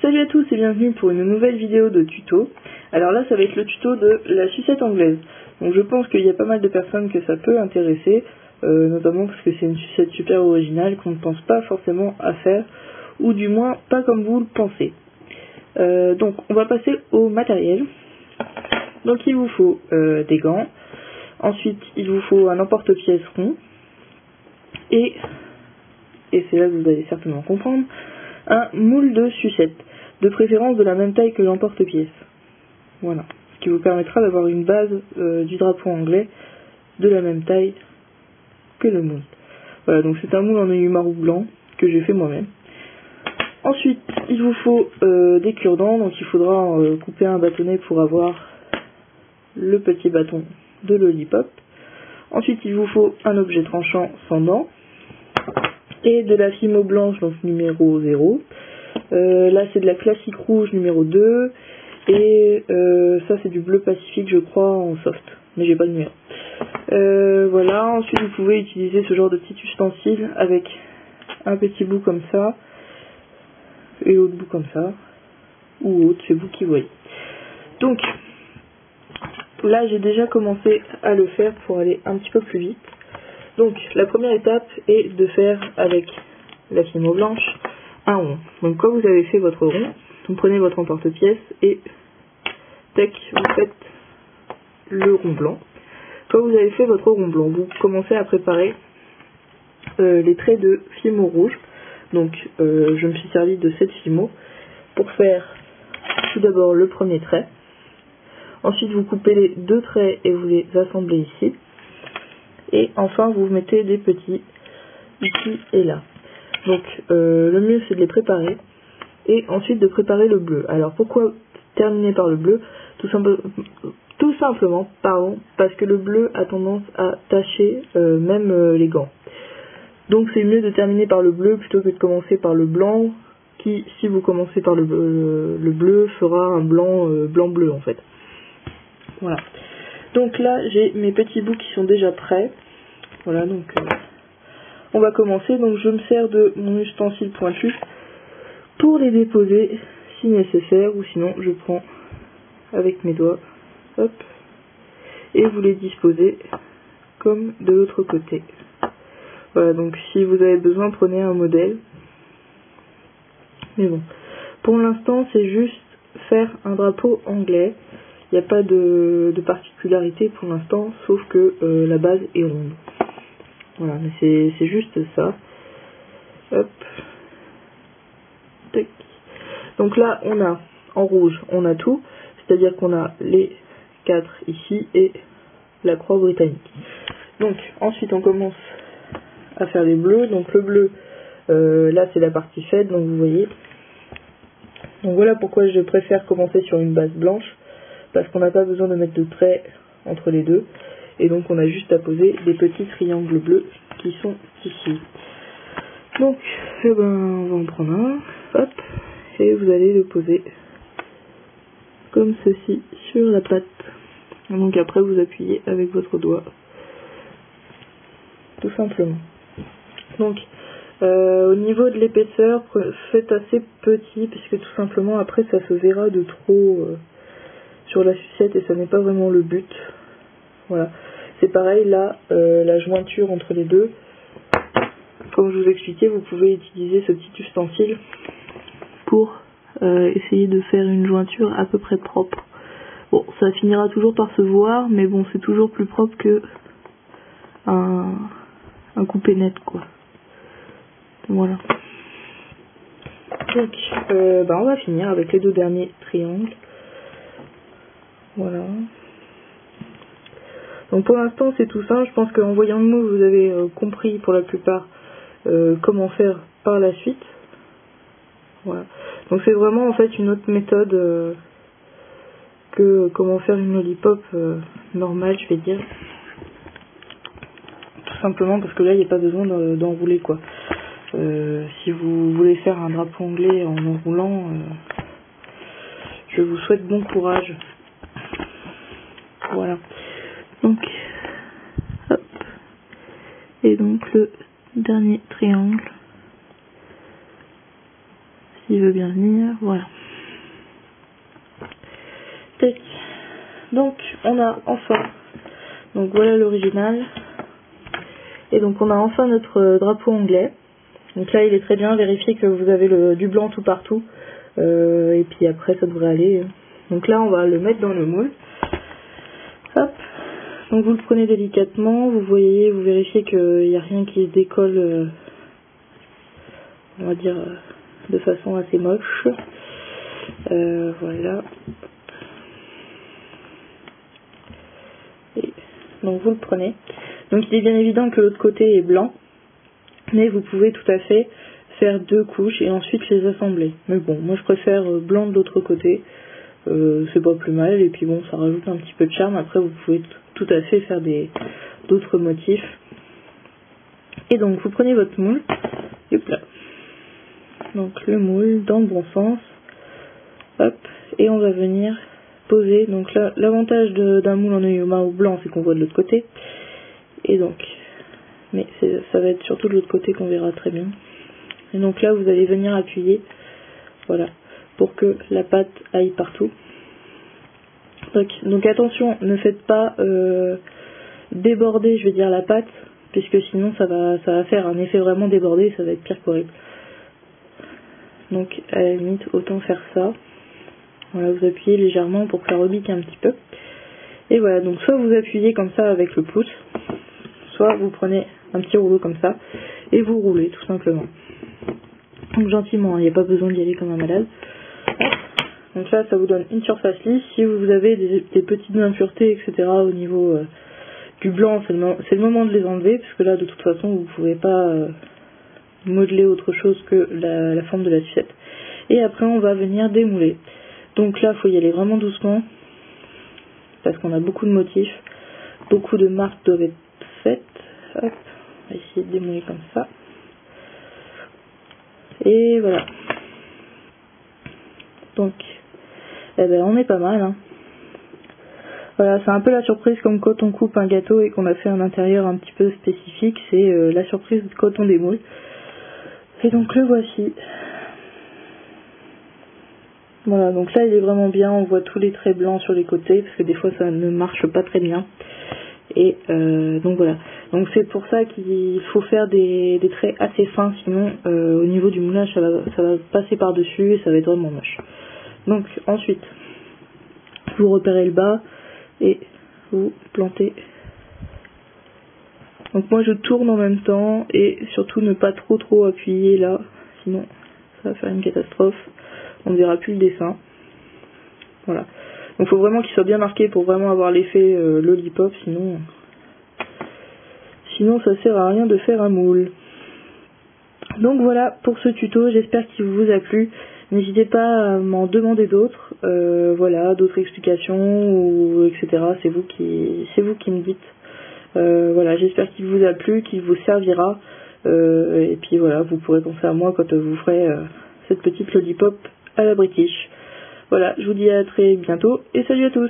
Salut à tous et bienvenue pour une nouvelle vidéo de tuto. Alors là ça va être le tuto de la sucette anglaise. Donc je pense qu'il y a pas mal de personnes que ça peut intéresser, notamment parce que c'est une sucette super originale qu'on ne pense pas forcément à faire, ou du moins pas comme vous le pensez. Donc on va passer au matériel. Donc il vous faut des gants, ensuite il vous faut un emporte-pièce rond, et c'est là que vous allez certainement comprendre, un moule de sucette, de préférence de la même taille que l'emporte-pièce. Voilà, ce qui vous permettra d'avoir une base du drapeau anglais de la même taille que le moule. Voilà, donc c'est un moule en œillumin roux blanc que j'ai fait moi-même. Ensuite, il vous faut des cure-dents, donc il faudra couper un bâtonnet pour avoir le petit bâton de lollipop. Ensuite, il vous faut un objet tranchant sans dents et de la fimo blanche, donc numéro 0. Là, c'est de la classique rouge numéro 2 et ça, c'est du bleu pacifique, je crois, en soft, mais j'ai pas de numéro. Voilà, ensuite, vous pouvez utiliser ce genre de petit ustensile avec un petit bout comme ça et l'autre bout comme ça, ou autre, c'est vous qui voyez. Donc, là, j'ai déjà commencé à le faire pour aller un petit peu plus vite. Donc, la première étape est de faire avec la fimo blanche un rond. Donc, quand vous avez fait votre rond, vous prenez votre emporte-pièce et tac, vous faites le rond blanc. Quand vous avez fait votre rond blanc, vous commencez à préparer les traits de fimo rouge. Donc, je me suis servi de cette fimo pour faire tout d'abord le premier trait. Ensuite, vous coupez les deux traits et vous les assemblez ici. Et enfin, vous mettez des petits ici et là. Donc, le mieux, c'est de les préparer. Et ensuite, de préparer le bleu. Alors, pourquoi terminer par le bleu? Tout simplement, parce que le bleu a tendance à tacher même les gants. Donc, c'est mieux de terminer par le bleu plutôt que de commencer par le blanc, qui, si vous commencez par le bleu, fera un blanc-bleu, en fait. Voilà. Donc là, j'ai mes petits bouts qui sont déjà prêts. Voilà, donc on va commencer. Donc je me sers de mon ustensile pointu pour les déposer si nécessaire, ou sinon je prends avec mes doigts, hop, et vous les disposez comme de l'autre côté. Voilà, donc si vous avez besoin, prenez un modèle. Mais bon, pour l'instant, c'est juste faire un drapeau anglais. Il n'y a pas de particularité pour l'instant, sauf que la base est ronde. Voilà, mais c'est juste ça. Hop. Tac. Donc là, on a, en rouge, on a tout. C'est-à-dire qu'on a les 4 ici et la croix britannique. Donc, ensuite, on commence à faire les bleus. Donc le bleu, là, c'est la partie faite, donc vous voyez. Donc voilà pourquoi je préfère commencer sur une base blanche. Parce qu'on n'a pas besoin de mettre de traits entre les deux. Et donc on a juste à poser des petits triangles bleus qui sont ici. Donc, eh ben, on va en prendre un, hop, et vous allez le poser comme ceci sur la patte. Donc après vous appuyez avec votre doigt, tout simplement. Donc, au niveau de l'épaisseur, faites assez petit, puisque tout simplement après ça se verra de trop sur la sucette et ça n'est pas vraiment le but. Voilà, c'est pareil là, la jointure entre les deux, comme je vous expliquais, vous pouvez utiliser ce petit ustensile pour essayer de faire une jointure à peu près propre. Bon, ça finira toujours par se voir, mais bon, c'est toujours plus propre que un coupé net, quoi. Voilà. Donc, on va finir avec les deux derniers triangles. Voilà. Donc pour l'instant c'est tout simple, je pense qu'en voyant le mot vous avez compris pour la plupart comment faire par la suite. Voilà. Donc c'est vraiment en fait une autre méthode que comment faire une lollipop normale, je vais dire. Tout simplement parce que là il n'y a pas besoin d'enrouler quoi. Si vous voulez faire un drapeau anglais en enroulant, je vous souhaite bon courage. Voilà. Donc, hop. Et donc le dernier triangle, s'il veut bien venir, voilà. Tac. Donc on a enfin, donc voilà l'original, et donc on a enfin notre drapeau anglais. Donc là il est très bien, vérifiez que vous avez du blanc tout partout, et puis après ça devrait aller. Donc là on va le mettre dans le moule. Hop. Donc vous le prenez délicatement, vous voyez, vous vérifiez qu'il n'y a rien qui se décolle, on va dire, de façon assez moche. Voilà. Et donc vous le prenez. Donc il est bien évident que l'autre côté est blanc, mais vous pouvez tout à fait faire 2 couches et ensuite les assembler. Mais bon, moi je préfère blanc de l'autre côté, c'est pas plus mal, et puis bon, ça rajoute un petit peu de charme. Après vous pouvez tout à fait faire d'autres motifs. Et donc vous prenez votre moule, et hop là. Donc le moule dans le bon sens, hop, et on va venir poser. Donc là, l'avantage d'un moule en œilloma ou blanc, c'est qu'on voit de l'autre côté, et donc, mais ça va être surtout de l'autre côté qu'on verra très bien. Et donc là vous allez venir appuyer, voilà, pour que la pâte aille partout. Donc attention, ne faites pas déborder, je veux dire, la pâte, puisque sinon ça va faire un effet vraiment débordé et ça va être pire qu'horrible. Donc à la limite, autant faire ça. Voilà, vous appuyez légèrement pour que ça rebique un petit peu. Et voilà, donc soit vous appuyez comme ça avec le pouce, soit vous prenez un petit rouleau comme ça et vous roulez tout simplement. Donc gentiment, il n'y a pas besoin d'y aller comme un malade. Donc là, ça vous donne une surface lisse. Si vous avez des petites impuretés, etc. au niveau du blanc, c'est le moment de les enlever, parce que là, de toute façon, vous ne pouvez pas modeler autre chose que la forme de la sucette. Et après, on va venir démouler. Donc là, il faut y aller vraiment doucement, parce qu'on a beaucoup de motifs, beaucoup de marques doivent être faites. Hop, on va essayer de démouler comme ça. Et voilà. Donc, eh ben, on est pas mal, hein. Voilà, c'est un peu la surprise comme quand on coupe un gâteau et qu'on a fait un intérieur un petit peu spécifique, c'est la surprise quand on démoule. Et donc le voici. Voilà, donc là il est vraiment bien, on voit tous les traits blancs sur les côtés, parce que des fois ça ne marche pas très bien. Et donc voilà, donc c'est pour ça qu'il faut faire des traits assez fins, sinon au niveau du moulage ça va passer par dessus et ça va être vraiment moche. Donc ensuite, vous repérez le bas et vous plantez. Donc moi je tourne en même temps et surtout ne pas trop appuyer là, sinon ça va faire une catastrophe, on ne verra plus le dessin. Voilà, donc il faut vraiment qu'il soit bien marqué pour vraiment avoir l'effet lollipop, sinon ça sert à rien de faire un moule. Donc voilà pour ce tuto, j'espère qu'il vous a plu. N'hésitez pas à m'en demander d'autres, voilà, d'autres explications, ou etc. C'est vous qui me dites. Voilà, j'espère qu'il vous a plu, qu'il vous servira. Et puis voilà, vous pourrez penser à moi quand vous ferez cette petite lollipop à la British. Voilà, je vous dis à très bientôt et salut à tous.